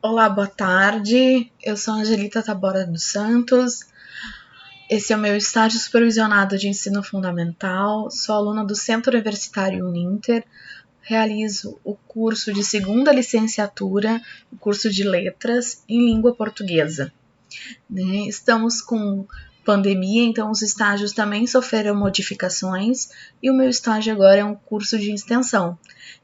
Olá, boa tarde. Eu sou Angelita Taborda dos Santos. Esse é o meu estágio supervisionado de ensino fundamental. Sou aluna do Centro Universitário Uninter. Realizo o curso de segunda licenciatura, o curso de letras em língua portuguesa. Estamos com pandemia, então os estágios também sofreram modificações e o meu estágio agora é um curso de extensão.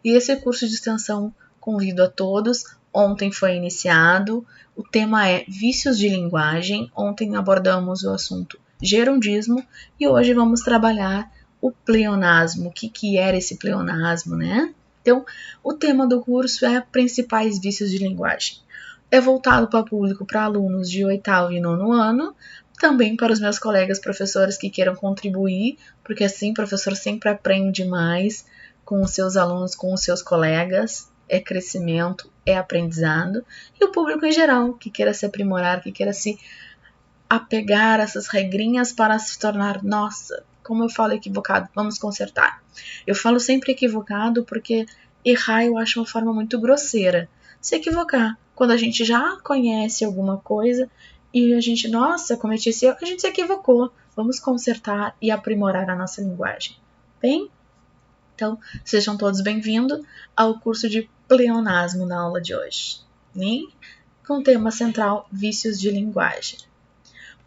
E esse curso de extensão convido a todos. Ontem foi iniciado, o tema é vícios de linguagem. Ontem abordamos o assunto gerundismo e hoje vamos trabalhar o pleonasmo. O que era esse pleonasmo, né? Então, o tema do curso é principais vícios de linguagem. É voltado para público, para alunos de 8º e 9º ano, também para os meus colegas professores que queiram contribuir, porque assim o professor sempre aprende mais com os seus alunos, com os seus colegas, é crescimento, é aprendizado, e o público em geral, que queira se aprimorar, que queira se apegar a essas regrinhas para se tornar, nossa, como eu falo equivocado, vamos consertar. Eu falo sempre equivocado porque errar eu acho uma forma muito grosseira. Se equivocar, quando a gente já conhece alguma coisa e a gente, nossa, cometi esse erro, a gente se equivocou. Vamos consertar e aprimorar a nossa linguagem. Bem? Então, sejam todos bem-vindos ao curso de pleonasmo na aula de hoje, né? Com o tema central vícios de linguagem.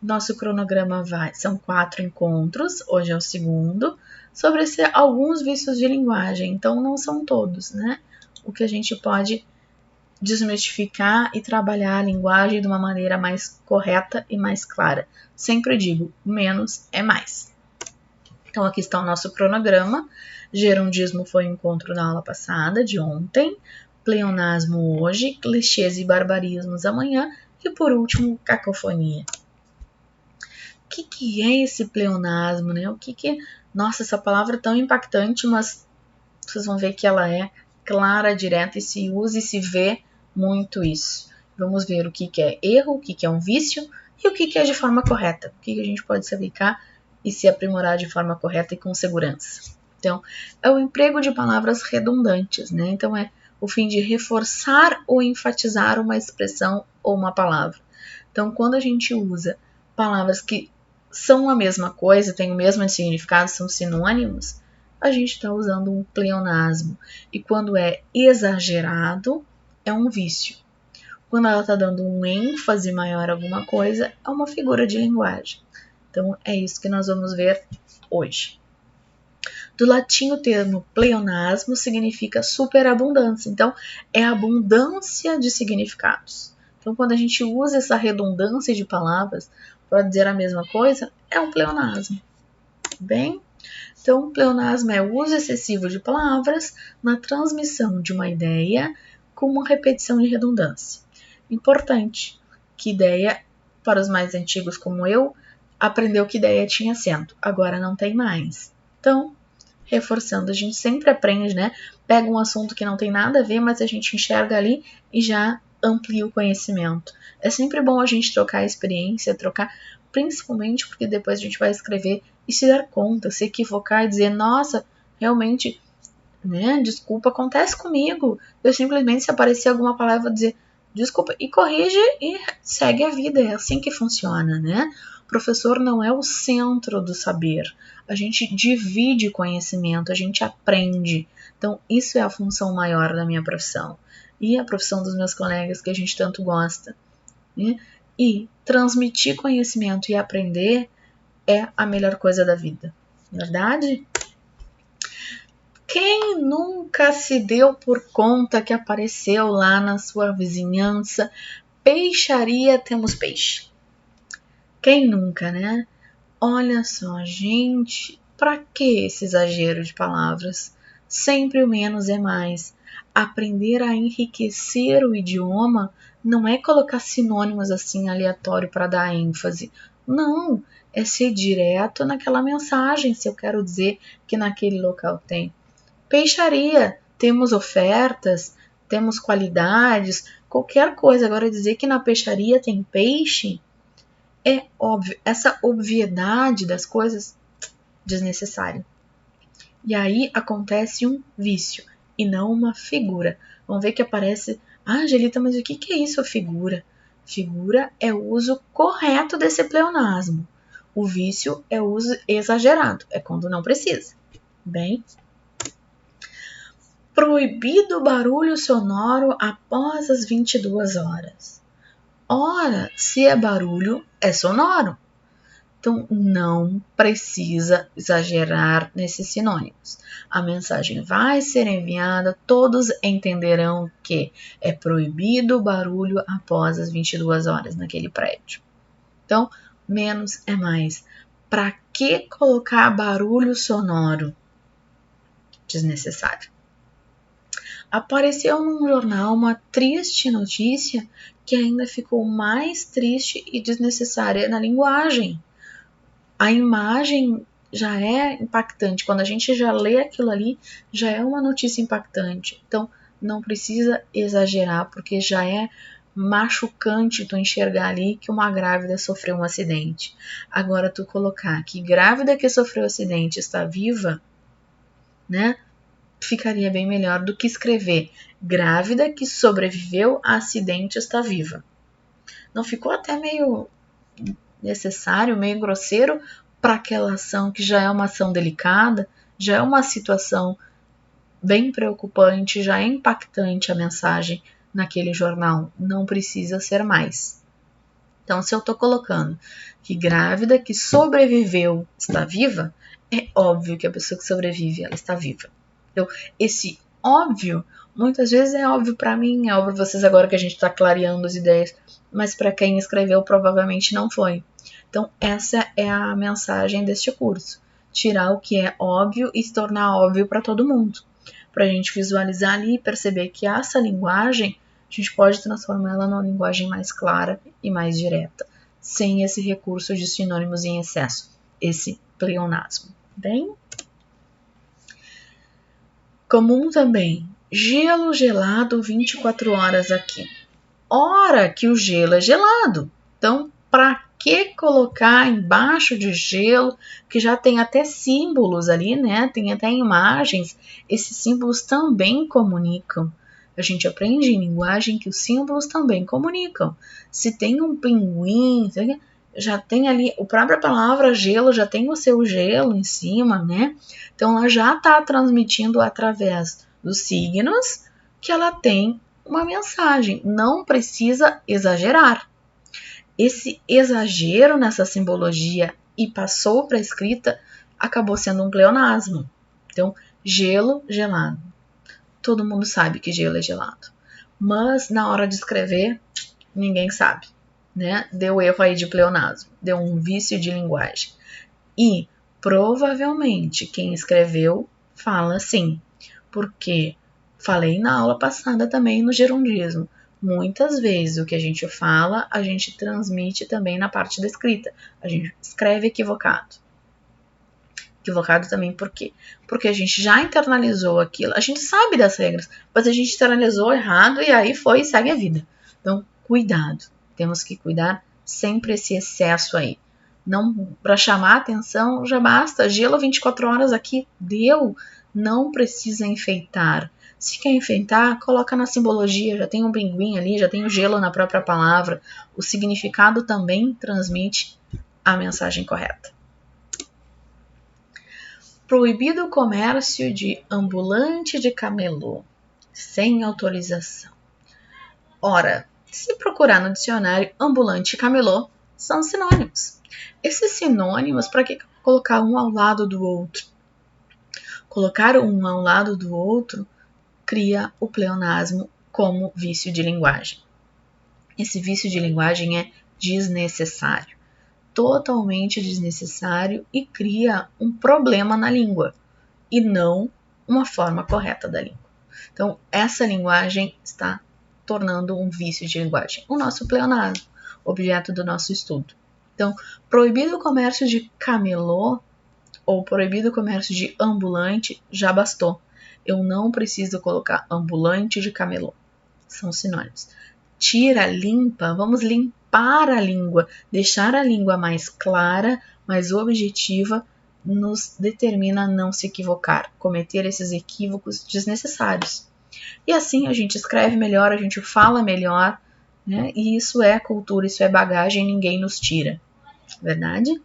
Nosso cronograma são 4 encontros, hoje é o segundo, sobre alguns vícios de linguagem, então não são todos, né? O que a gente pode desmistificar e trabalhar a linguagem de uma maneira mais correta e mais clara. Sempre digo, menos é mais. Então aqui está o nosso cronograma. Gerundismo foi o encontro na aula passada, de ontem. Pleonasmo hoje, clichês e barbarismos amanhã. E por último, cacofonia. O que é esse pleonasmo, né? Nossa, essa palavra é tão impactante, mas vocês vão ver que ela é clara, direta e se usa e se vê muito isso. Vamos ver o que é erro, o que é um vício e o que é de forma correta. O que a gente pode se aplicar e se aprimorar de forma correta e com segurança. Então, é o emprego de palavras redundantes, né? Então, é o fim de reforçar ou enfatizar uma expressão ou uma palavra. Então, quando a gente usa palavras que são a mesma coisa, têm o mesmo significado, são sinônimos, a gente está usando um pleonasmo. E quando é exagerado, é um vício. Quando ela está dando um ênfase maior a alguma coisa, é uma figura de linguagem. Então, é isso que nós vamos ver hoje. Do latim, o termo pleonasmo significa superabundância. Então, é abundância de significados. Então, quando a gente usa essa redundância de palavras para dizer a mesma coisa, é um pleonasmo. Bem? Então, pleonasmo é o uso excessivo de palavras na transmissão de uma ideia com uma repetição de redundância. Importante que ideia, para os mais antigos como eu, aprendeu que ideia tinha acento, agora não tem mais. Então, reforçando, a gente sempre aprende, né? Pega um assunto que não tem nada a ver, mas a gente enxerga ali e já amplia o conhecimento. É sempre bom a gente trocar a experiência, principalmente porque depois a gente vai escrever e se dar conta, se equivocar e dizer, nossa, realmente, né, desculpa, acontece comigo. Eu simplesmente, se aparecer alguma palavra, dizer desculpa e corrige e segue a vida. É assim que funciona, né? O professor não é o centro do saber. A gente divide conhecimento, a gente aprende. Então, isso é a função maior da minha profissão. E a profissão dos meus colegas, que a gente tanto gosta. Né? E transmitir conhecimento e aprender é a melhor coisa da vida. Verdade? Quem nunca se deu por conta que apareceu lá na sua vizinhança? Peixaria, temos peixe. Quem nunca, né? Olha só, gente, para que esse exagero de palavras? Sempre o menos é mais. Aprender a enriquecer o idioma não é colocar sinônimos assim aleatório para dar ênfase. Não, é ser direto naquela mensagem, se eu quero dizer que naquele local tem. Peixaria, temos ofertas, temos qualidades, qualquer coisa. Agora dizer que na peixaria tem peixe é óbvio, essa obviedade das coisas desnecessário. E aí acontece um vício e não uma figura. vão ver que aparece, Angelita, mas o que é isso, figura? Figura é o uso correto desse pleonasmo. O vício é o uso exagerado, é quando não precisa. Bem, proibido o barulho sonoro após as 22 horas. Ora, se é barulho, é sonoro. Então, não precisa exagerar nesses sinônimos. A mensagem vai ser enviada, todos entenderão que é proibido o barulho após as 22 horas naquele prédio. Então, menos é mais. Para que colocar barulho sonoro? Desnecessário. Apareceu num jornal uma triste notícia que ainda ficou mais triste e desnecessária na linguagem. A imagem já é impactante. Quando a gente já lê aquilo ali, já é uma notícia impactante. Então, não precisa exagerar, porque já é machucante tu enxergar ali que uma grávida sofreu um acidente. Agora, tu colocar que grávida que sofreu acidente está viva, né? Ficaria bem melhor do que escrever grávida que sobreviveu a acidente está viva. Não ficou até meio necessário, meio grosseiro para aquela ação que já é uma ação delicada, já é uma situação bem preocupante, já é impactante a mensagem naquele jornal, não precisa ser mais. Então, se eu estou colocando que grávida que sobreviveu está viva, é óbvio que a pessoa que sobrevive, ela está viva. Então, esse óbvio, muitas vezes é óbvio para mim, é óbvio para vocês agora que a gente está clareando as ideias, mas para quem escreveu provavelmente não foi. Então, essa é a mensagem deste curso. Tirar o que é óbvio e se tornar óbvio para todo mundo. Para a gente visualizar ali e perceber que essa linguagem, a gente pode transformá-la numa linguagem mais clara e mais direta, sem esse recurso de sinônimos em excesso, esse pleonasmo. Bem? Comum também, gelo gelado 24 horas aqui. Ora que o gelo é gelado. Então, para que colocar embaixo de gelo, que já tem até símbolos ali, né? Tem até imagens. Esses símbolos também comunicam. A gente aprende em linguagem que os símbolos também comunicam. Se tem um pinguim, já tem ali, a própria palavra gelo já tem o seu gelo em cima, né? Então, ela já está transmitindo através dos signos que ela tem uma mensagem. Não precisa exagerar. Esse exagero nessa simbologia e passou para a escrita acabou sendo um pleonasmo. Então, gelo, gelado. Todo mundo sabe que gelo é gelado. Mas, na hora de escrever, ninguém sabe, né? Deu erro aí de pleonasmo. Deu um vício de linguagem. E, provavelmente, quem escreveu fala assim. Porque falei na aula passada também no gerundismo. Muitas vezes o que a gente fala, a gente transmite também na parte da escrita. A gente escreve equivocado. Equivocado também por quê? Porque a gente já internalizou aquilo. A gente sabe das regras, mas a gente internalizou errado e aí foi e segue a vida. Então, cuidado. Temos que cuidar sempre esse excesso aí. Não, para chamar a atenção, já basta. Gelo 24 horas aqui, deu. Não precisa enfeitar. Se quer enfeitar, coloca na simbologia, já tem um pinguim ali, já tem o gelo na própria palavra. O significado também transmite a mensagem correta. Proibido o comércio de ambulante de camelô, sem autorização. Ora, se procurar no dicionário, ambulante e camelô são sinônimos. Esses sinônimos, para que colocar um ao lado do outro? Colocar um ao lado do outro cria o pleonasmo como vício de linguagem. Esse vício de linguagem é desnecessário, totalmente desnecessário e cria um problema na língua e não uma forma correta da língua. Então, essa linguagem está tornando um vício de linguagem. O nosso pleonasmo, objeto do nosso estudo. Então, proibido o comércio de camelô ou proibido o comércio de ambulante já bastou. Eu não preciso colocar ambulante de camelô. São sinônimos. Tira, limpa, vamos limpar a língua, deixar a língua mais clara, mais objetiva, nos determina a não se equivocar, cometer esses equívocos desnecessários. E assim a gente escreve melhor, a gente fala melhor, né? E isso é cultura, isso é bagagem, ninguém nos tira. Verdade?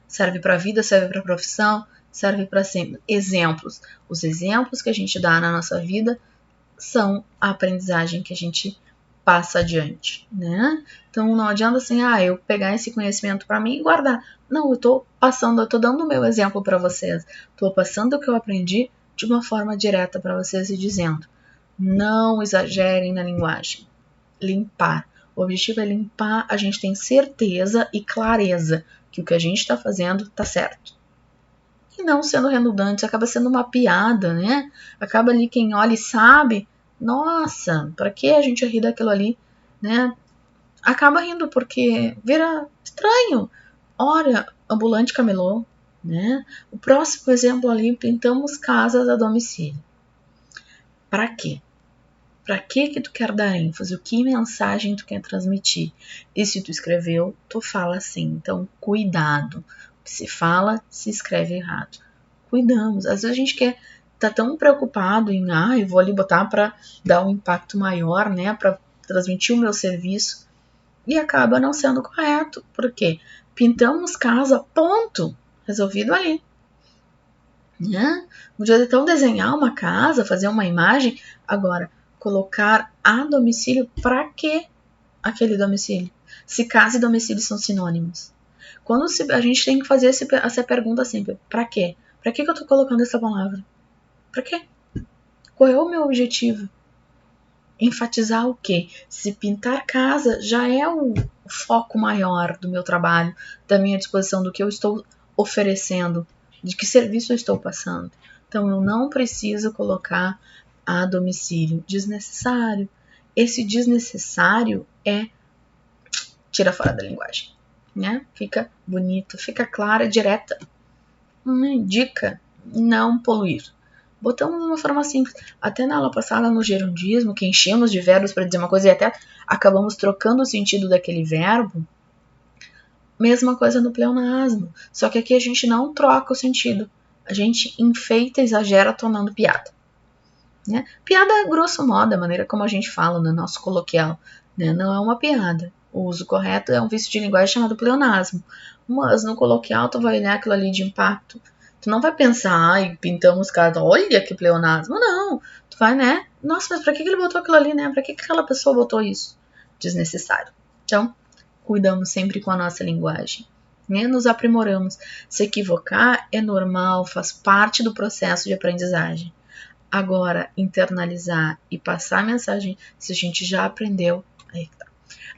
Serve para a vida, serve para a profissão, serve para sempre. Exemplos. Os exemplos que a gente dá na nossa vida são a aprendizagem que a gente passa adiante, né? Então não adianta assim, eu pegar esse conhecimento para mim e guardar. Não, eu tô passando, eu tô dando o meu exemplo para vocês. Tô passando o que eu aprendi de uma forma direta para vocês e dizendo: não exagerem na linguagem. Limpar. O objetivo é limpar, a gente tem certeza e clareza que o que a gente está fazendo está certo. E não sendo redundante, acaba sendo uma piada, né? Acaba ali quem olha e sabe, nossa, para que a gente rir daquilo ali, né? Acaba rindo porque vira estranho. Ora, ambulante camelô, né? O próximo exemplo ali, pintamos casas a domicílio. Para quê? Para que tu quer dar ênfase? O que mensagem tu quer transmitir? E se tu escreveu, tu fala assim. Então, cuidado. O que se fala, se escreve errado. Cuidamos. Às vezes a gente tá tão preocupado em, eu vou ali botar para dar um impacto maior, né? Para transmitir o meu serviço. E acaba não sendo correto. Por quê? Pintamos casa, ponto. Resolvido ali. Né? Podia então desenhar uma casa, fazer uma imagem. Agora, colocar a domicílio, para que aquele domicílio? Se casa e domicílio são sinônimos. Quando a gente tem que fazer essa pergunta sempre: para quê? Para que eu estou colocando essa palavra? Para quê? Qual é o meu objetivo? Enfatizar o quê? Se pintar casa já é o foco maior do meu trabalho, da minha disposição, do que eu estou oferecendo, de que serviço eu estou passando. Então eu não preciso colocar a domicílio. Desnecessário. Esse desnecessário tira fora da linguagem, né? Fica bonito, fica clara, direta. Dica: não poluir. Botamos de uma forma simples. Até na aula passada, no gerundismo, que enchemos de verbos para dizer uma coisa e até acabamos trocando o sentido daquele verbo. Mesma coisa no pleonasmo. Só que aqui a gente não troca o sentido. A gente enfeita, exagera, tornando piada. Né? Piada é grosso modo, a maneira como a gente fala no nosso coloquial. Né? Não é uma piada. O uso correto é um vício de linguagem chamado pleonasmo. Mas no coloquial tu vai olhar aquilo ali de impacto. Tu não vai pensar, pintamos casa, olha que pleonasmo. Não, tu vai, né? Nossa, mas pra que ele botou aquilo ali, né? Pra que aquela pessoa botou isso? Desnecessário. Então, cuidamos sempre com a nossa linguagem. Né? Nos aprimoramos. Se equivocar é normal, faz parte do processo de aprendizagem. Agora, internalizar e passar a mensagem, se a gente já aprendeu, aí tá.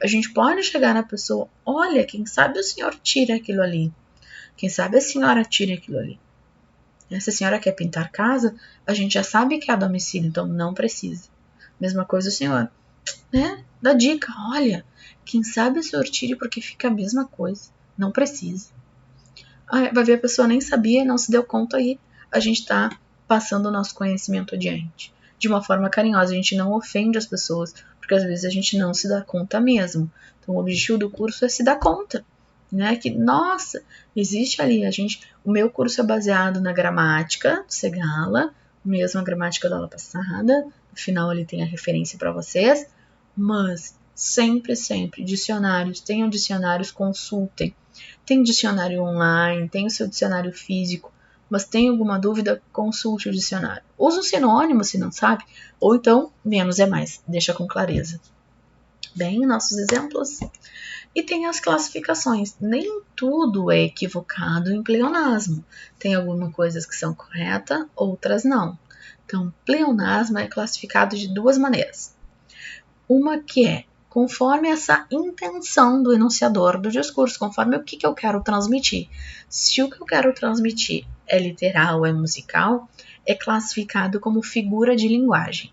A gente pode chegar na pessoa: olha, quem sabe o senhor tira aquilo ali. Quem sabe a senhora tira aquilo ali. Se a senhora quer pintar casa, a gente já sabe que é a domicílio, então não precisa. Mesma coisa o senhor, né? Dá dica: olha, quem sabe o senhor tire porque fica a mesma coisa. Não precisa. Vai ver, a pessoa nem sabia, não se deu conta, aí a gente está passando o nosso conhecimento adiante. De uma forma carinhosa, a gente não ofende as pessoas, porque às vezes a gente não se dá conta mesmo. Então o objetivo do curso é se dar conta. Né? Que, nossa, existe ali, o meu curso é baseado na gramática do Segala, mesmo a gramática da aula passada, no final ali tem a referência para vocês, mas sempre, dicionários, tenham dicionários, consultem, tem dicionário online, tem o seu dicionário físico, mas tem alguma dúvida, consulte o dicionário. Usa um sinônimo se não sabe, ou então, menos é mais, deixa com clareza. Bem, nossos exemplos. E tem as classificações. Nem tudo é equivocado em pleonasmo. Tem algumas coisas que são corretas, outras não. Então, pleonasmo é classificado de duas maneiras. Uma que é conforme essa intenção do enunciador do discurso, conforme o que eu quero transmitir. Se o que eu quero transmitir é literal, é musical, é classificado como figura de linguagem.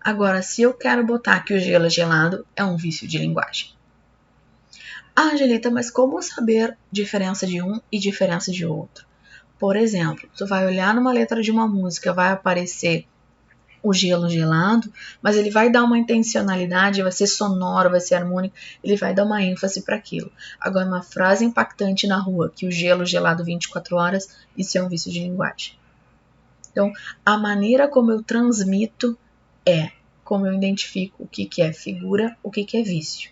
Agora, se eu quero botar que o gelo é gelado, é um vício de linguagem. Angelita, mas como saber diferença de um e diferença de outro? Por exemplo, tu vai olhar numa letra de uma música, vai aparecer o gelo gelado, mas ele vai dar uma intencionalidade, vai ser sonoro, vai ser harmônico, ele vai dar uma ênfase para aquilo. Agora, uma frase impactante na rua, que o gelo gelado 24 horas, isso é um vício de linguagem. Então, a maneira como eu transmito é como eu identifico o que é figura, o que é vício.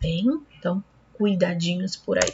Bem, então, cuidadinhos por aí.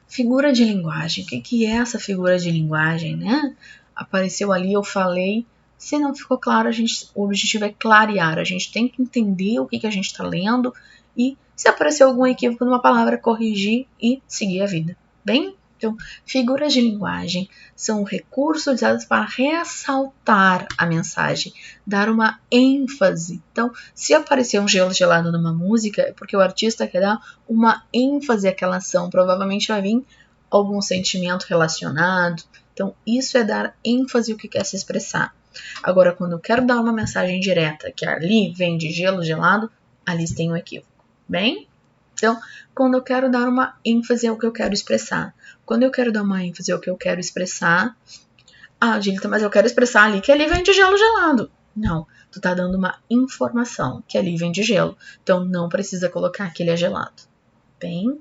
Figura de linguagem. O que é essa figura de linguagem, né? Apareceu ali, eu falei. Se não ficou claro, o objetivo é clarear. A gente tem que entender o que a gente está lendo e, se apareceu algum equívoco numa palavra, corrigir e seguir a vida. Bem? Então, figuras de linguagem são recursos utilizados para ressaltar a mensagem, dar uma ênfase. Então, se aparecer um gelo gelado numa música, é porque o artista quer dar uma ênfase àquela ação. Provavelmente vai vir algum sentimento relacionado. Então, isso é dar ênfase ao que quer se expressar. Agora, quando eu quero dar uma mensagem direta, que ali vem de gelo gelado, ali tem um equívoco. Bem? Então, quando eu quero dar uma ênfase ao que eu quero expressar. Quando eu quero dar uma ênfase ao que eu quero expressar, Julita, mas eu quero expressar ali que ali vem de gelo gelado. Não, tu tá dando uma informação que ali vem de gelo. Então, não precisa colocar que ele é gelado. Bem?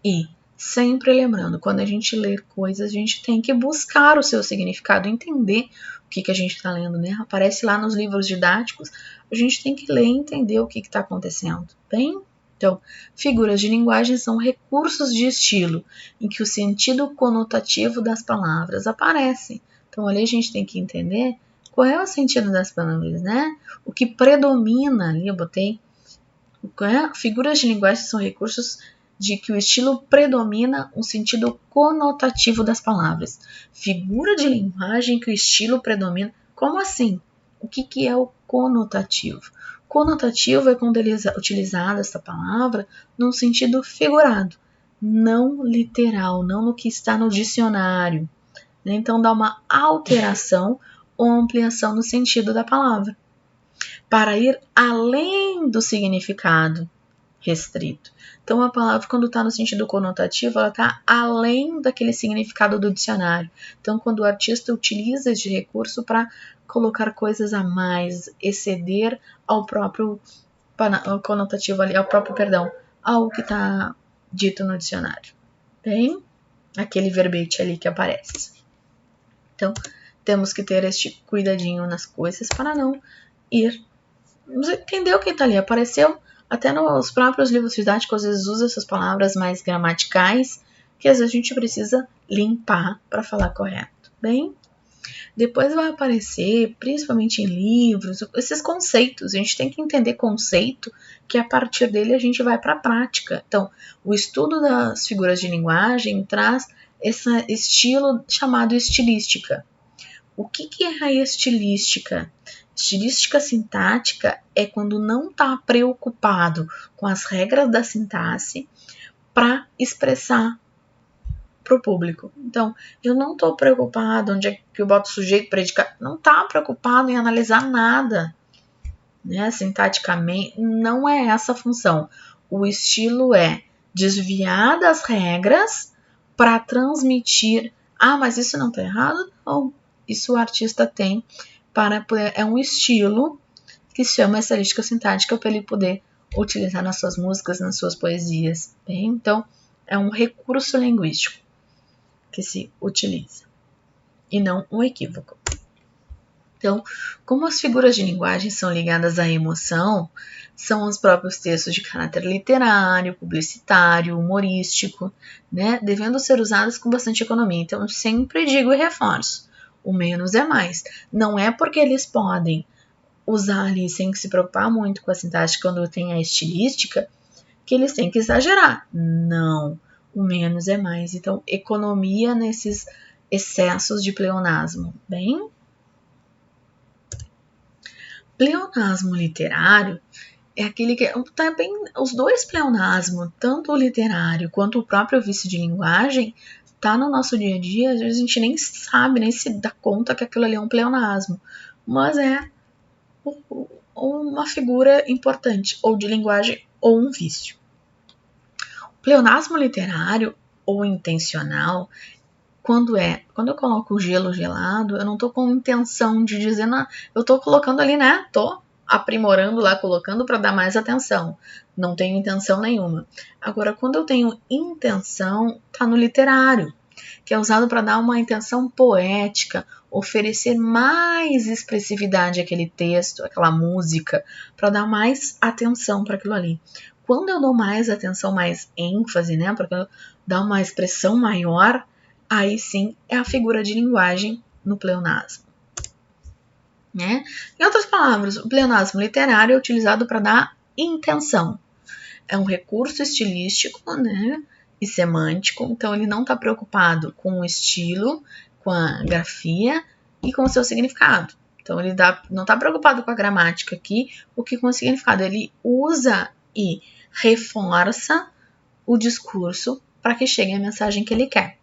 E sempre lembrando, quando a gente lê coisas, a gente tem que buscar o seu significado, entender o que a gente está lendo, né? Aparece lá nos livros didáticos, a gente tem que ler e entender o que está acontecendo, bem? Então, figuras de linguagem são recursos de estilo, em que o sentido conotativo das palavras aparece. Então, ali a gente tem que entender qual é o sentido das palavras, né? O que predomina ali, eu botei, figuras de linguagem são recursos de que o estilo predomina o sentido conotativo das palavras. Figura de linguagem que o estilo predomina. Como assim? O que é o conotativo? Conotativo é quando ele é utilizada essa palavra num sentido figurado, não literal, não no que está no dicionário. Então dá uma alteração ou ampliação no sentido da palavra, para ir além do significado restrito. Então, a palavra, quando está no sentido conotativo, ela está além daquele significado do dicionário. Então, quando o artista utiliza esse recurso para colocar coisas a mais, exceder ao próprio conotativo ali, ao que está dito no dicionário. Bem, aquele verbete ali que aparece. Então, temos que ter este cuidadinho nas coisas para não ir entender o que está ali. Apareceu até nos próprios livros didáticos, às vezes usa essas palavras mais gramaticais, que às vezes a gente precisa limpar para falar correto. Bem, depois vai aparecer, principalmente em livros, esses conceitos. A gente tem que entender conceito, que a partir dele a gente vai para a prática. Então, o estudo das figuras de linguagem traz esse estilo chamado estilística. O que é a estilística? Estilística sintática é quando não está preocupado com as regras da sintaxe para expressar para o público. Então, eu não estou preocupado onde é que eu boto sujeito, predicado, não está preocupado em analisar nada, né? Sintaticamente, não é essa a função. O estilo é desviar das regras para transmitir. Mas isso não está errado? Não. Isso o artista tem é um estilo que se chama estilística sintática para ele poder utilizar nas suas músicas, nas suas poesias. Bem? Então, é um recurso linguístico que se utiliza e não um equívoco. Então, como as figuras de linguagem são ligadas à emoção, são os próprios textos de caráter literário, publicitário, humorístico, né, devendo ser usados com bastante economia. Então, eu sempre digo e reforço, o menos é mais. Não é porque eles podem usar ali sem se preocupar muito com a sintaxe quando tem a estilística, que eles têm que exagerar. Não, o menos é mais. Então, economia nesses excessos de pleonasmo. Bem, pleonasmo literário é aquele que também os dois pleonasmos, tanto o literário quanto o próprio vício de linguagem, tá no nosso dia a dia, às vezes a gente nem sabe, nem se dá conta que aquilo ali é um pleonasmo, mas é uma figura importante, ou de linguagem, ou um vício. O pleonasmo literário ou intencional, quando eu coloco o gelo gelado, eu não tô com intenção de dizer, eu tô colocando ali, né, tô aprimorando lá, colocando para dar mais atenção. Não tenho intenção nenhuma. Agora, quando eu tenho intenção, tá no literário. que é usado para dar uma intenção poética, oferecer mais expressividade àquele texto, àquela música, para dar mais atenção para aquilo ali. Quando eu dou mais atenção, mais ênfase, né, para dar uma expressão maior, aí sim é a figura de linguagem no pleonasmo. Né? Em outras palavras, o pleonasmo literário é utilizado para dar intenção. É um recurso estilístico, né, e semântico, então ele não está preocupado com o estilo, com a grafia e com o seu significado. Então ele não está preocupado com a gramática aqui, o que com o significado. Ele usa e reforça o discurso para que chegue a mensagem que ele quer.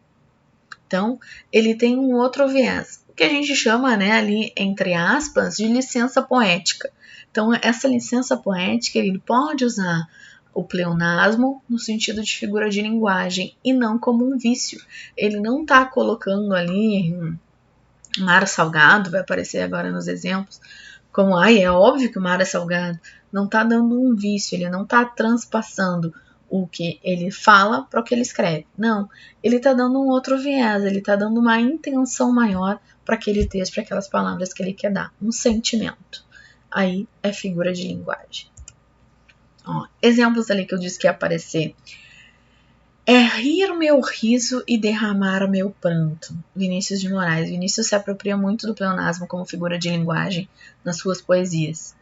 Então, ele tem um outro viés, o que a gente chama, né, ali, entre aspas, de licença poética. Então, essa licença poética, ele pode usar o pleonasmo no sentido de figura de linguagem e não como um vício. Ele não está colocando ali mar salgado, vai aparecer agora nos exemplos, como, é óbvio que o mar é salgado. Não está dando um vício, ele não está transpassando o que ele fala para o que ele escreve. Não, ele está dando um outro viés, ele está dando uma intenção maior para aquele texto, para aquelas palavras que ele quer dar, um sentimento. Aí é figura de linguagem. Ó, exemplos ali que eu disse que ia aparecer. É rir meu riso e derramar meu pranto. Vinícius de Moraes. Vinícius se apropria muito do pleonasmo como figura de linguagem nas suas poesias.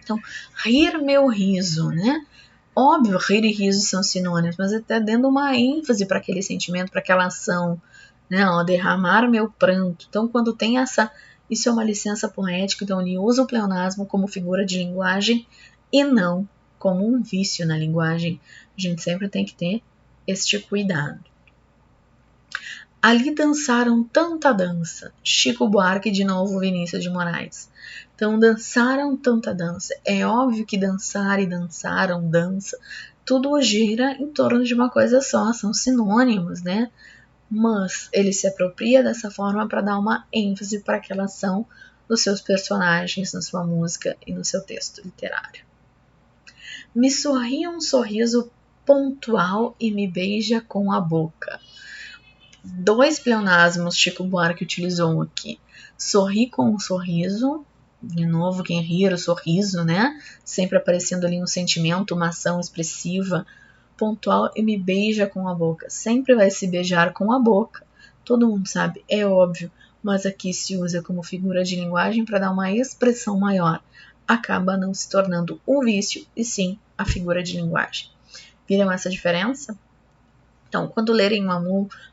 Então, rir meu riso, né? Óbvio, rir e riso são sinônimos, mas até dando uma ênfase para aquele sentimento, para aquela ação, né? Ó, derramar meu pranto. Então, quando tem isso é uma licença poética, então ele usa o pleonasmo como figura de linguagem e não como um vício na linguagem. A gente sempre tem que ter este cuidado. Ali dançaram tanta dança. Chico Buarque, de novo, Vinícius de Moraes. Então, dançaram tanta dança. É óbvio que dançar e dançaram, dança, tudo gira em torno de uma coisa só, são sinônimos, né? Mas ele se apropria dessa forma para dar uma ênfase para aquela ação dos seus personagens, na sua música e no seu texto literário. Me sorri um sorriso pontual e me beija com a boca. 2 pleonasmos Chico Buarque utilizou aqui. Sorri com um sorriso, de novo, quem rir, o sorriso, né? Sempre aparecendo ali um sentimento, uma ação expressiva, pontual, e me beija com a boca. Sempre vai se beijar com a boca. Todo mundo sabe, é óbvio, mas aqui se usa como figura de linguagem para dar uma expressão maior. Acaba não se tornando um vício, e sim a figura de linguagem. Viram essa diferença? Então, quando lerem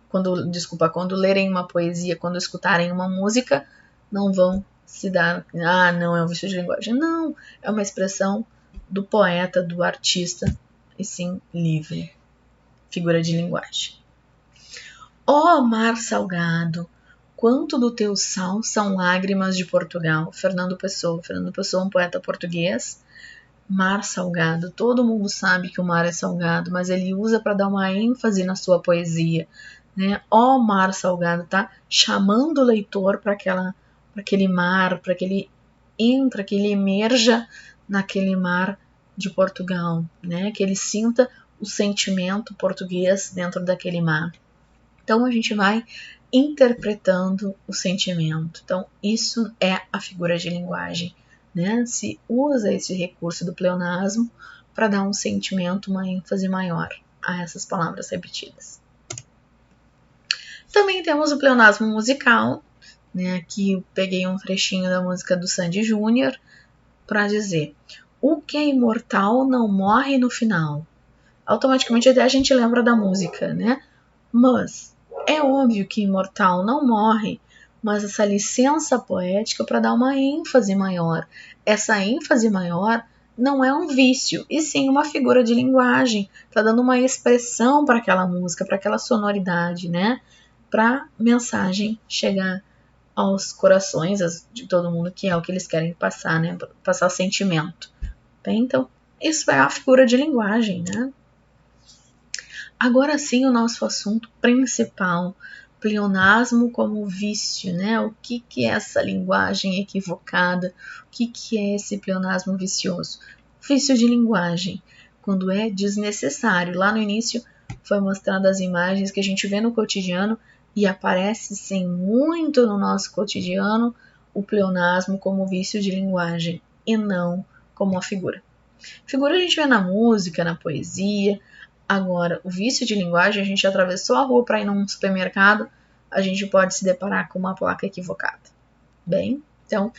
quando lerem uma poesia, quando escutarem uma música, não vão se dar, não é um vício de linguagem. Não, é uma expressão do poeta, do artista, e sim livre. Figura de linguagem. Ó mar salgado, quanto do teu sal são lágrimas de Portugal. Fernando Pessoa. Fernando Pessoa é um poeta português. Mar salgado. Todo mundo sabe que o mar é salgado, mas ele usa para dar uma ênfase na sua poesia. Né? Ó mar salgado, tá chamando o leitor para aquele mar, para que ele entre, que ele emerja naquele mar de Portugal, né? Que ele sinta o sentimento português dentro daquele mar. Então a gente vai interpretando o sentimento. Então isso é a figura de linguagem, né? Se usa esse recurso do pleonasmo para dar um sentimento, uma ênfase maior a essas palavras repetidas. Também temos o pleonasmo musical, né? Aqui eu peguei um trechinho da música do Sandy Júnior para dizer: o que é imortal não morre no final. Automaticamente até a gente lembra da música, né? Mas é óbvio que imortal não morre, mas essa licença poética para dar uma ênfase maior. Essa ênfase maior não é um vício, e sim uma figura de linguagem. Está dando uma expressão para aquela música, para aquela sonoridade, né? Para a mensagem chegar aos corações de todo mundo, que é o que eles querem passar, né? Passar sentimento. Bem, então, isso é a figura de linguagem, né? Agora sim, o nosso assunto principal, pleonasmo como vício, né? O que é essa linguagem equivocada? O que é esse pleonasmo vicioso? Vício de linguagem, quando é desnecessário. Lá no início foi mostrado as imagens que a gente vê no cotidiano e aparece sim muito no nosso cotidiano o pleonasmo como vício de linguagem e não como uma figura. Figura a gente vê na música, na poesia. Agora, o vício de linguagem, a gente atravessou a rua para ir num supermercado, a gente pode se deparar com uma placa equivocada. Bem, então,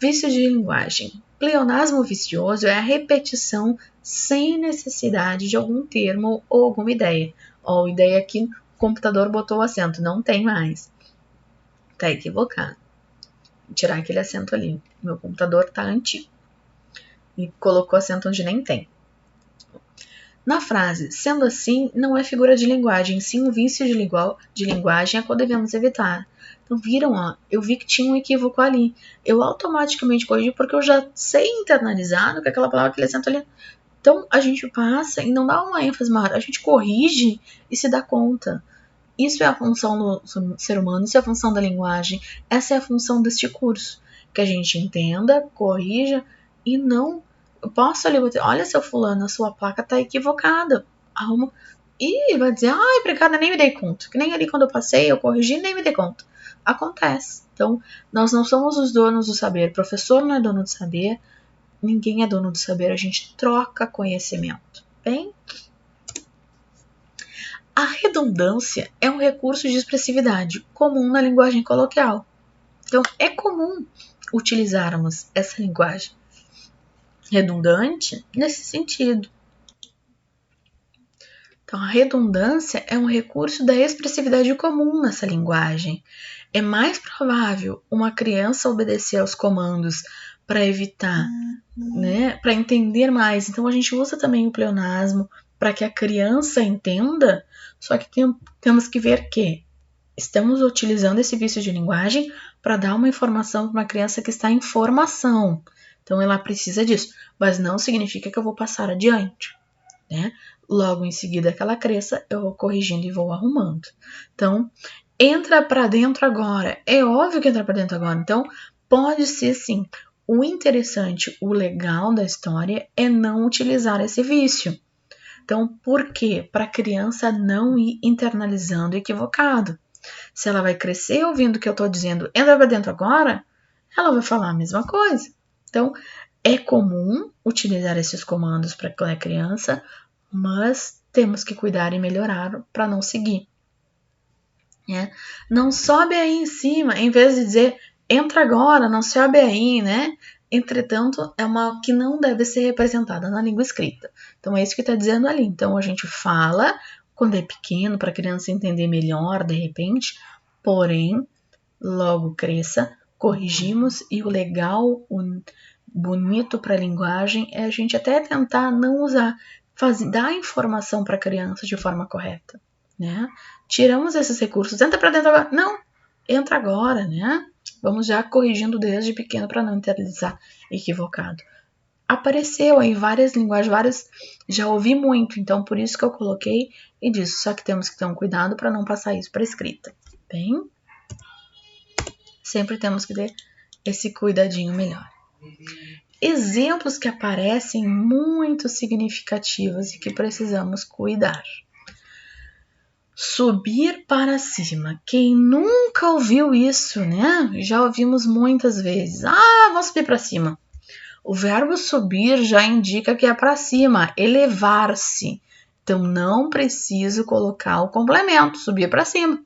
vício de linguagem. Pleonasmo vicioso é a repetição sem necessidade de algum termo ou alguma ideia. Ó, a ideia aqui, o computador botou o acento, não tem mais. Tá equivocado. Vou tirar aquele acento ali. Meu computador tá antigo. E colocou acento onde nem tem. Na frase, sendo assim, não é figura de linguagem, sim um vício de linguagem a qual devemos evitar. Então, viram, ó, eu vi que tinha um equívoco ali. Eu automaticamente corrigi porque eu já sei internalizado que aquela palavra, aquele acento ali. Então, a gente passa e não dá uma ênfase maior. A gente corrige e se dá conta. Isso é a função do ser humano, isso é a função da linguagem. Essa é a função deste curso. Que a gente entenda, corrija e não... Eu posso ali, olha, seu fulano, a sua placa tá equivocada. Arruma. E vai dizer, ai, obrigada, nem me dei conta. Que nem ali quando eu passei, eu corrigi, nem me dei conta. Acontece. Então, nós não somos os donos do saber. O professor não é dono do saber. Ninguém é dono do saber. A gente troca conhecimento. Bem? A redundância é um recurso de expressividade comum na linguagem coloquial. Então, é comum utilizarmos essa linguagem redundante nesse sentido. Então, a redundância é um recurso da expressividade comum nessa linguagem. É mais provável uma criança obedecer aos comandos para evitar, né, para entender mais. Então, a gente usa também o pleonasmo para que a criança entenda, só que temos que ver que estamos utilizando esse vício de linguagem para dar uma informação para uma criança que está em formação. Então, ela precisa disso, mas não significa que eu vou passar adiante, né? Logo em seguida que ela cresça, eu vou corrigindo e vou arrumando. Então, entra para dentro agora. É óbvio que entra para dentro agora. Então, pode ser sim. O interessante, o legal da história é não utilizar esse vício. Então, por quê? Para a criança não ir internalizando equivocado. Se ela vai crescer ouvindo o que eu estou dizendo, entra para dentro agora, ela vai falar a mesma coisa. Então, é comum utilizar esses comandos para quando é criança, mas temos que cuidar e melhorar para não seguir. Né? Não sobe aí em cima, em vez de dizer entra agora, não sobe aí, né? Entretanto, é uma que não deve ser representada na língua escrita. Então, é isso que está dizendo ali. Então, a gente fala quando é pequeno, para a criança entender melhor, de repente, porém, logo cresça, corrigimos, e o legal, o bonito para a linguagem é a gente até tentar não usar, dar informação para a criança de forma correta, né? Tiramos esses recursos, entra para dentro agora, não, entra agora, né? Vamos já corrigindo desde pequeno para não internalizar equivocado. Apareceu aí várias linguagens, já ouvi muito, então por isso que eu coloquei e disse, só que temos que ter um cuidado para não passar isso para escrita, bem? Sempre temos que ter esse cuidadinho melhor. Exemplos que aparecem muito significativos e que precisamos cuidar. Subir para cima. Quem nunca ouviu isso, né? Já ouvimos muitas vezes. Vamos subir para cima. O verbo subir já indica que é para cima, elevar-se. Então, não preciso colocar o complemento, subir para cima.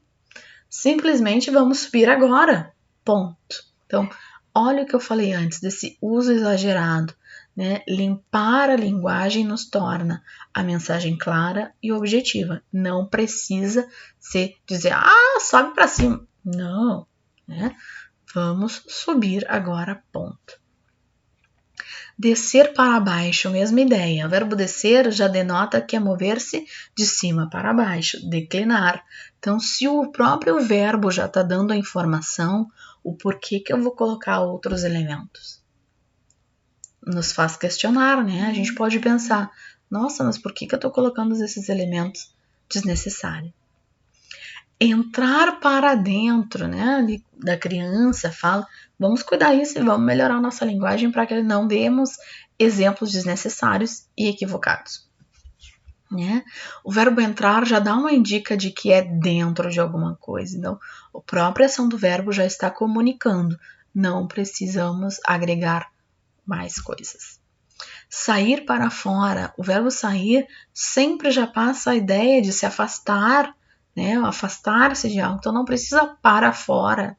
Simplesmente vamos subir agora. Ponto. Então, olha o que eu falei antes, desse uso exagerado, né? Limpar a linguagem nos torna a mensagem clara e objetiva. Não precisa ser dizer, sobe para cima. Não, né? Vamos subir agora, ponto. Descer para baixo, mesma ideia. O verbo descer já denota que é mover-se de cima para baixo, declinar. Então, se o próprio verbo já está dando a informação, o porquê que eu vou colocar outros elementos? Nos faz questionar, né? A gente pode pensar, nossa, mas por que eu estou colocando esses elementos desnecessários? Entrar para dentro, né, da criança, fala, vamos cuidar disso e vamos melhorar a nossa linguagem para que não demos exemplos desnecessários e equivocados. né? O verbo entrar já dá uma indica de que é dentro de alguma coisa. Então, a própria ação do verbo já está comunicando. Não precisamos agregar mais coisas. Sair para fora, o verbo sair sempre já passa a ideia de se afastar, né? Afastar-se de algo. Então, não precisa para fora,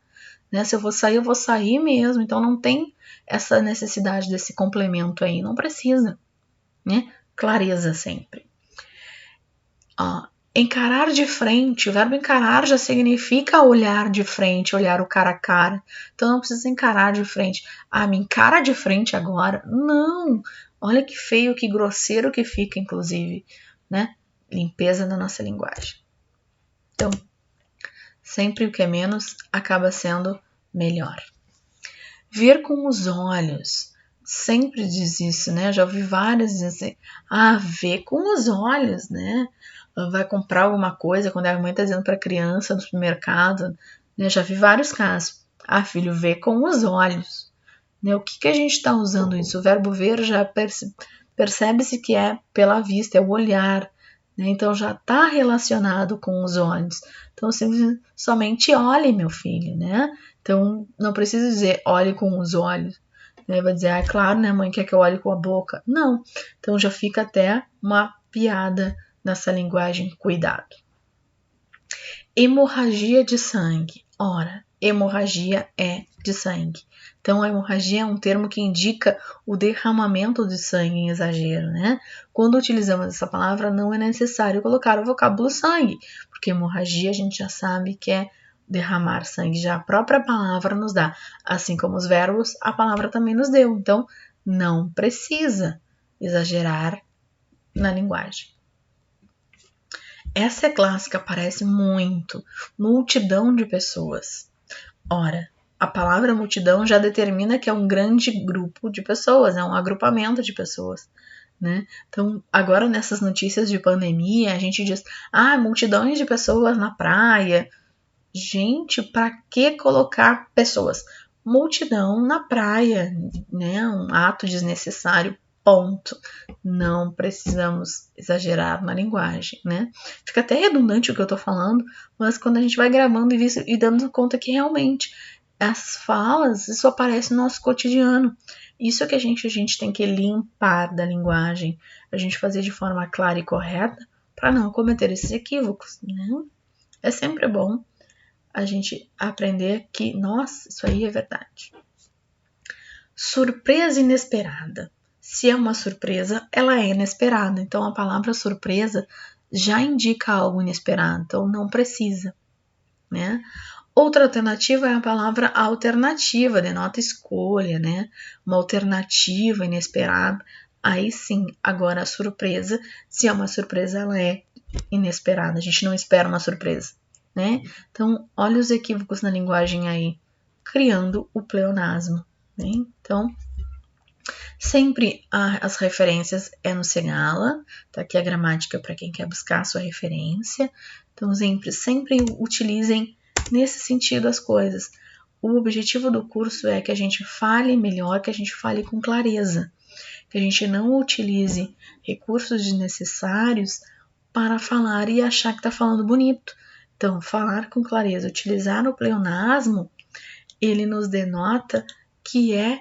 né? Se eu vou sair mesmo. Então, não tem essa necessidade desse complemento aí. Não precisa, né? Clareza sempre. Encarar de frente, o verbo encarar já significa olhar de frente, olhar o cara a cara. Então não precisa encarar de frente. Me encara de frente agora? Não! Olha que feio, que grosseiro que fica, inclusive, né? Limpeza da nossa linguagem. Então, sempre o que é menos acaba sendo melhor. Ver com os olhos. Sempre diz isso, né? Já ouvi várias dizer assim, ver com os olhos, né? Vai comprar alguma coisa, quando a mãe está dizendo para a criança no supermercado, né? Já vi vários casos. Filho, vê com os olhos. Né? O que a gente está usando isso? O verbo ver já percebe-se que é pela vista, é o olhar. Né? Então já está relacionado com os olhos. Então somente olhe, meu filho, né? Então não precisa dizer olhe com os olhos. Né? Vai dizer, claro, né, mãe, quer que eu olhe com a boca? Não. Então já fica até uma piada nessa linguagem, cuidado. Hemorragia de sangue. Ora, hemorragia é de sangue. Então, a hemorragia é um termo que indica o derramamento de sangue em exagero, né? Quando utilizamos essa palavra, não é necessário colocar o vocábulo sangue, porque hemorragia a gente já sabe que é derramar sangue. Já a própria palavra nos dá, assim como os verbos, a palavra também nos deu. Então, não precisa exagerar na linguagem. Essa é clássica, aparece muito. Multidão de pessoas. Ora, a palavra multidão já determina que é um grande grupo de pessoas, é um agrupamento de pessoas. Né? Então, agora nessas notícias de pandemia, a gente diz, multidões de pessoas na praia. Gente, para que colocar pessoas? Multidão na praia, né? Um ato desnecessário, ponto. Não precisamos exagerar na linguagem, né? Fica até redundante o que eu tô falando, mas quando a gente vai gravando e dando conta que realmente as falas, isso aparece no nosso cotidiano. Isso é que a gente tem que limpar da linguagem, a gente fazer de forma clara e correta para não cometer esses equívocos, né? É sempre bom a gente aprender que, nossa, isso aí é verdade. Surpresa inesperada. Se é uma surpresa, ela é inesperada. Então, a palavra surpresa já indica algo inesperado. Então, não precisa, né? Outra alternativa é a palavra alternativa, denota escolha, né? Uma alternativa inesperada. Aí sim, agora a surpresa, se é uma surpresa, ela é inesperada. A gente não espera uma surpresa, né? Então, olha os equívocos na linguagem aí, criando o pleonasmo, né? Então, sempre as referências é no Segala, tá aqui a gramática para quem quer buscar a sua referência. Então, sempre utilizem nesse sentido as coisas. O objetivo do curso é que a gente fale melhor, que a gente fale com clareza, que a gente não utilize recursos desnecessários para falar e achar que está falando bonito. Então, falar com clareza, utilizar o pleonasmo, ele nos denota que é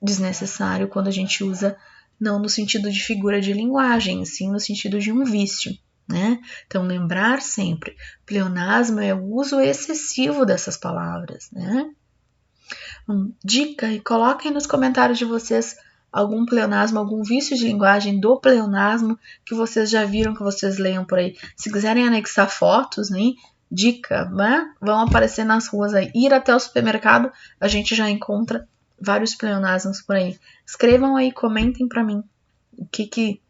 desnecessário quando a gente usa não no sentido de figura de linguagem, sim no sentido de um vício, né? Então, lembrar sempre, pleonasmo é o uso excessivo dessas palavras, né? Dica, e coloquem nos comentários de vocês algum pleonasmo, algum vício de linguagem do pleonasmo que vocês já viram, que vocês leiam por aí. Se quiserem anexar fotos, né? Dica, né? Vão aparecer nas ruas aí. Ir até o supermercado, a gente já encontra vários pleonasmos por aí. Escrevam aí, comentem para mim o que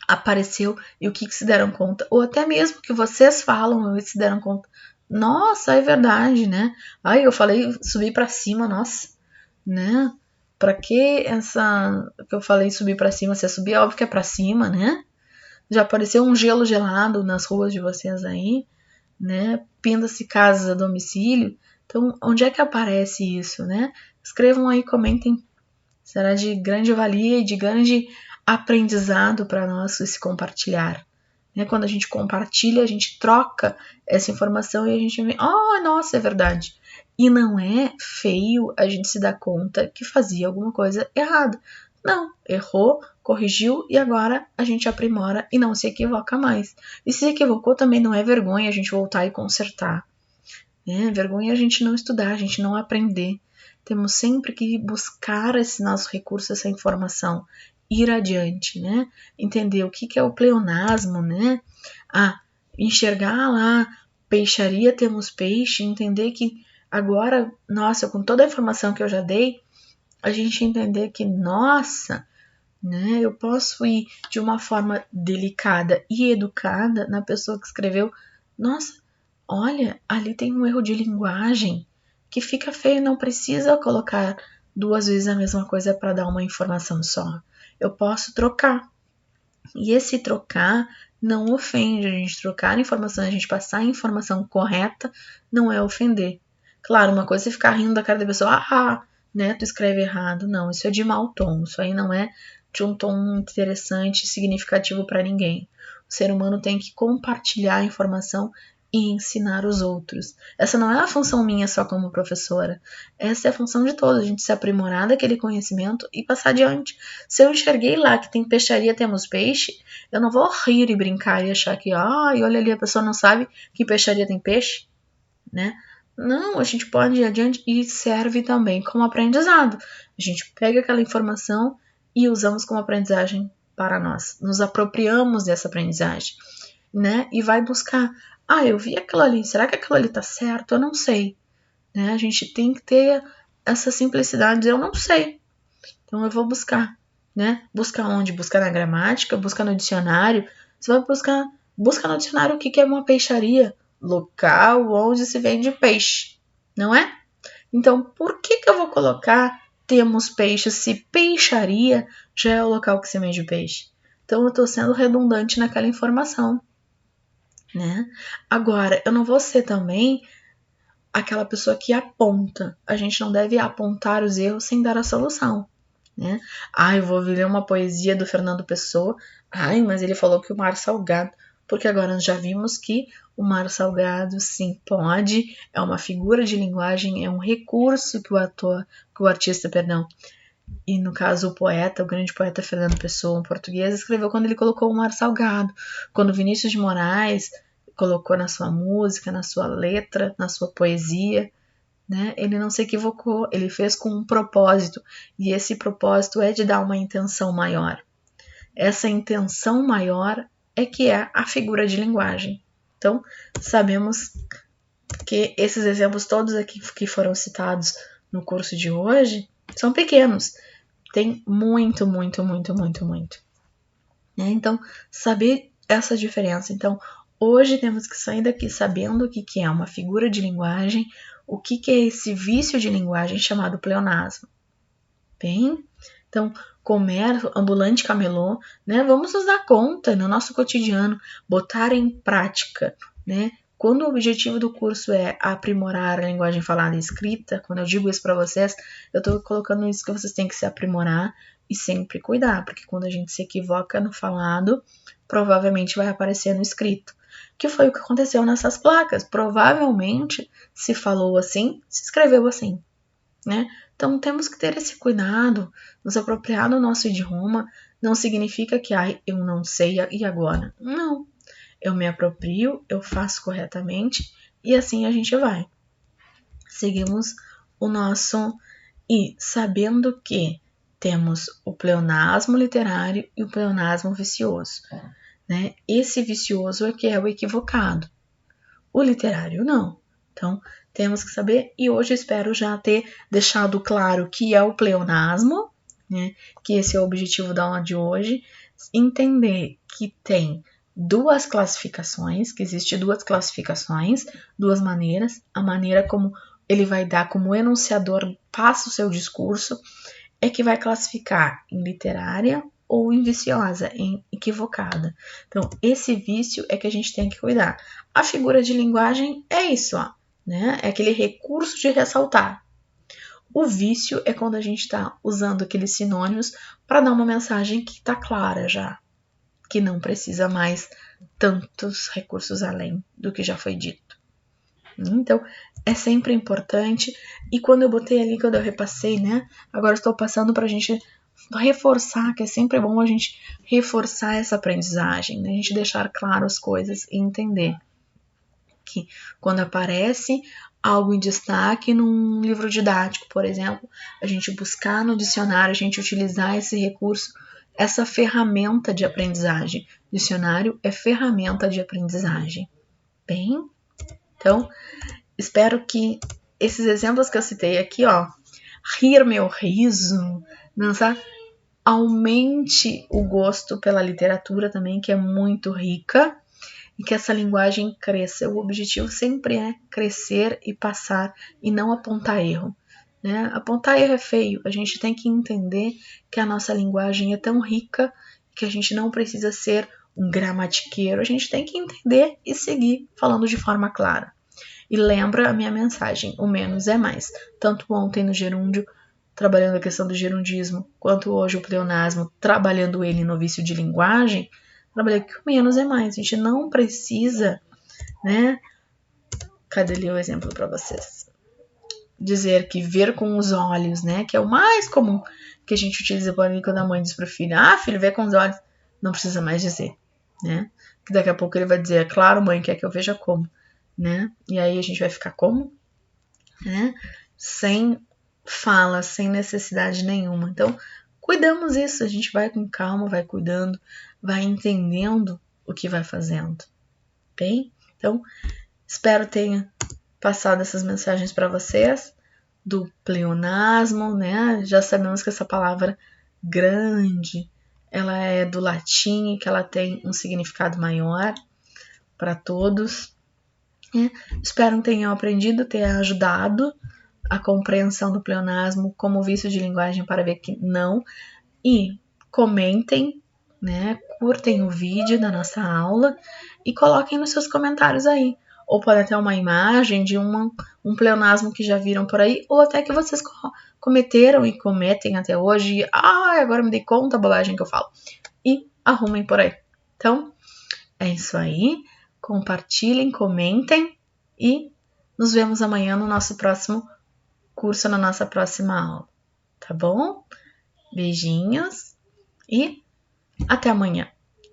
apareceu e o que se deram conta. Ou até mesmo que vocês falam e se deram conta. Nossa, é verdade, né? Eu falei subir para cima, nossa, né? Pra que essa que eu falei subir para cima? Se é subir, é óbvio que é para cima, né? Já apareceu um gelo gelado nas ruas de vocês aí, né? Pinda-se casas a domicílio. Então, onde é que aparece isso, né? Escrevam aí, comentem. Será de grande valia e de grande aprendizado para nós esse compartilhar. Né? Quando a gente compartilha, a gente troca essa informação e a gente vê, nossa, é verdade. E não é feio a gente se dar conta que fazia alguma coisa errada. Não, errou, corrigiu e agora a gente aprimora e não se equivoca mais. E se equivocou também não é vergonha a gente voltar e consertar. Né? Vergonha a gente não estudar, a gente não aprender. Temos sempre que buscar esse nosso recurso, essa informação, ir adiante, né? Entender o que é o pleonasmo, né? Enxergar lá, peixaria, temos peixe, entender que agora, nossa, com toda a informação que eu já dei, a gente entender que, nossa, né, eu posso ir de uma forma delicada e educada na pessoa que escreveu, nossa, olha, ali tem um erro de linguagem que fica feio, não precisa colocar 2 vezes a mesma coisa para dar uma informação só. Eu posso trocar. E esse trocar não ofende, a gente trocar a informação, a gente passar a informação correta, não é ofender. Claro, uma coisa é ficar rindo da cara da pessoa, né, tu escreve errado. Não, isso é de mau tom, isso aí não é de um tom interessante, significativo para ninguém. O ser humano tem que compartilhar a informação e ensinar os outros. Essa não é a função minha só como professora. Essa é a função de todos, a gente se aprimorar daquele conhecimento e passar adiante. Se eu enxerguei lá que tem peixaria, temos peixe, eu não vou rir e brincar e achar que, olha ali, a pessoa não sabe que peixaria tem peixe, né? Não, a gente pode ir adiante e serve também como aprendizado. A gente pega aquela informação e usamos como aprendizagem para nós. Nos apropriamos dessa aprendizagem, né? E vai buscar, eu vi aquilo ali, será que aquilo ali tá certo? Eu não sei. Né? A gente tem que ter essa simplicidade de eu não sei. Então eu vou buscar, né? Busca onde? Busca na gramática, busca no dicionário. Você vai busca no dicionário o que é uma peixaria. Local onde se vende peixe, não é? Então, por que eu vou colocar temos peixe se peixaria já é o local que se vende peixe? Então, eu estou sendo redundante naquela informação, né? Agora, eu não vou ser também aquela pessoa que aponta. A gente não deve apontar os erros sem dar a solução, né? Eu vou ler uma poesia do Fernando Pessoa. Mas ele falou que o mar salgado... Porque agora nós já vimos que o mar salgado, sim, pode, é uma figura de linguagem, é um recurso que o artista, e no caso o poeta, o grande poeta Fernando Pessoa, um português, escreveu quando ele colocou o mar salgado. Quando Vinícius de Moraes colocou na sua música, na sua letra, na sua poesia, né? Ele não se equivocou, ele fez com um propósito, e esse propósito é de dar uma intenção maior. Essa intenção maior é que é a figura de linguagem. Então, sabemos que esses exemplos todos aqui que foram citados no curso de hoje são pequenos. Tem muito, muito, muito, muito, muito. Né? Então, saber essa diferença. Então, hoje temos que sair daqui sabendo o que é uma figura de linguagem, o que é esse vício de linguagem chamado pleonasmo. Bem? Então, comércio, ambulante, camelô, né? Vamos nos dar conta no nosso cotidiano, botar em prática, né? Quando o objetivo do curso é aprimorar a linguagem falada e escrita, quando eu digo isso para vocês, eu estou colocando isso que vocês têm que se aprimorar e sempre cuidar, porque quando a gente se equivoca no falado, provavelmente vai aparecer no escrito. Que foi o que aconteceu nessas placas. Provavelmente se falou assim, se escreveu assim, né? Então temos que ter esse cuidado, nos apropriar do nosso idioma, não significa que eu não sei e agora. Não, eu me aproprio, eu faço corretamente e assim a gente vai. Seguimos o nosso e sabendo que temos o pleonasmo literário e o pleonasmo vicioso, né? Esse vicioso é que é o equivocado, o literário não. Então, temos que saber, e hoje eu espero já ter deixado claro que é o pleonasmo, né? Que esse é o objetivo da aula de hoje, entender que tem duas classificações, que existe duas classificações, duas maneiras, a maneira como ele vai dar, como o enunciador passa o seu discurso, é que vai classificar em literária ou em viciosa, em equivocada. Então, esse vício é que a gente tem que cuidar. A figura de linguagem é isso, né? É aquele recurso de ressaltar. O O vício é quando a gente está usando aqueles sinônimos para dar uma mensagem que está clara já, que não precisa mais tantos recursos além do que já foi dito. Então, é sempre importante. E quando eu botei ali, quando eu repassei, né? Agora estou passando para a gente reforçar, que é sempre bom a gente reforçar essa aprendizagem, né? A gente deixar claro as coisas e entender que quando aparece algo em destaque num livro didático, por exemplo, a gente buscar no dicionário, a gente utilizar esse recurso, essa ferramenta de aprendizagem. Dicionário é ferramenta de aprendizagem. Bem, então, espero que esses exemplos que eu citei aqui, ó, rir meu riso, dançar, aumente o gosto pela literatura também, que é muito rica, e que essa linguagem cresça. O objetivo sempre é crescer e passar, e não apontar erro. Né? Apontar erro é feio, a gente tem que entender que a nossa linguagem é tão rica que a gente não precisa ser um gramatiqueiro, a gente tem que entender e seguir falando de forma clara. E lembra a minha mensagem, o menos é mais. Tanto ontem no gerúndio, trabalhando a questão do gerundismo, quanto hoje o pleonasmo, trabalhando ele no vício de linguagem, trabalhei que o menos é mais. A gente não precisa, né? Cadê ali o exemplo para vocês? Dizer que ver com os olhos, né? Que é o mais comum que a gente utiliza quando a mãe diz pro filho, filho, vê com os olhos. Não precisa mais dizer, né? Que daqui a pouco ele vai dizer, é claro, mãe, quer que eu veja como, né? E aí a gente vai ficar como? Né? Sem fala, sem necessidade nenhuma. Então, cuidamos isso, a gente vai com calma, vai cuidando, vai entendendo o que vai fazendo. Bem? Então, espero tenha passado essas mensagens para vocês do pleonasmo, né? Já sabemos que essa palavra grande, ela é do latim e que ela tem um significado maior para todos. Espero que tenham aprendido, tenha ajudado a compreensão do pleonasmo como vício de linguagem para ver que não. E comentem, né? Curtem o vídeo da nossa aula e coloquem nos seus comentários aí. Ou pode ter uma imagem de um pleonasmo que já viram por aí, ou até que vocês cometeram e cometem até hoje. E, agora me dei conta da bobagem que eu falo. E arrumem por aí. Então, é isso aí. Compartilhem, comentem e nos vemos amanhã no nosso próximo curso, na nossa próxima aula. Tá bom? Beijinhos e até amanhã.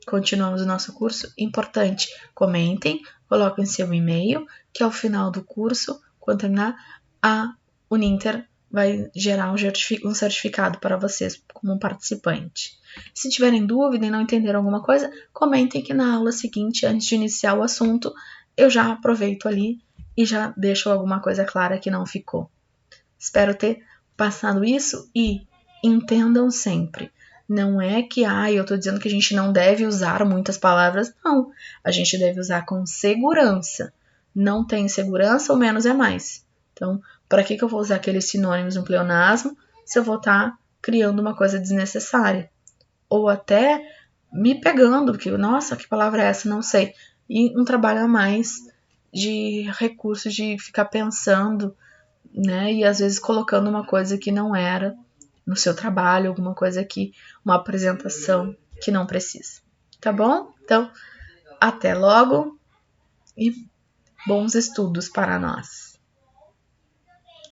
Continuamos o nosso curso. Importante, comentem, coloquem seu e-mail, que ao final do curso, quando terminar, a Uninter vai gerar um certificado para vocês como participante. Se tiverem dúvida e não entenderam alguma coisa, comentem que na aula seguinte, antes de iniciar o assunto, eu já aproveito ali e já deixo alguma coisa clara que não ficou. Espero ter passado isso e entendam sempre. Não é que, eu tô dizendo que a gente não deve usar muitas palavras. Não, a gente deve usar com segurança. Não tem segurança, o menos é mais. Então, para que eu vou usar aqueles sinônimos no pleonasmo se eu vou estar criando uma coisa desnecessária? Ou até me pegando, porque, nossa, que palavra é essa? Não sei. E um trabalho a mais de recursos de ficar pensando, né? E às vezes colocando uma coisa que não era no seu trabalho, alguma coisa que, uma apresentação que não precisa. Tá bom? Então, até logo e bons estudos para nós.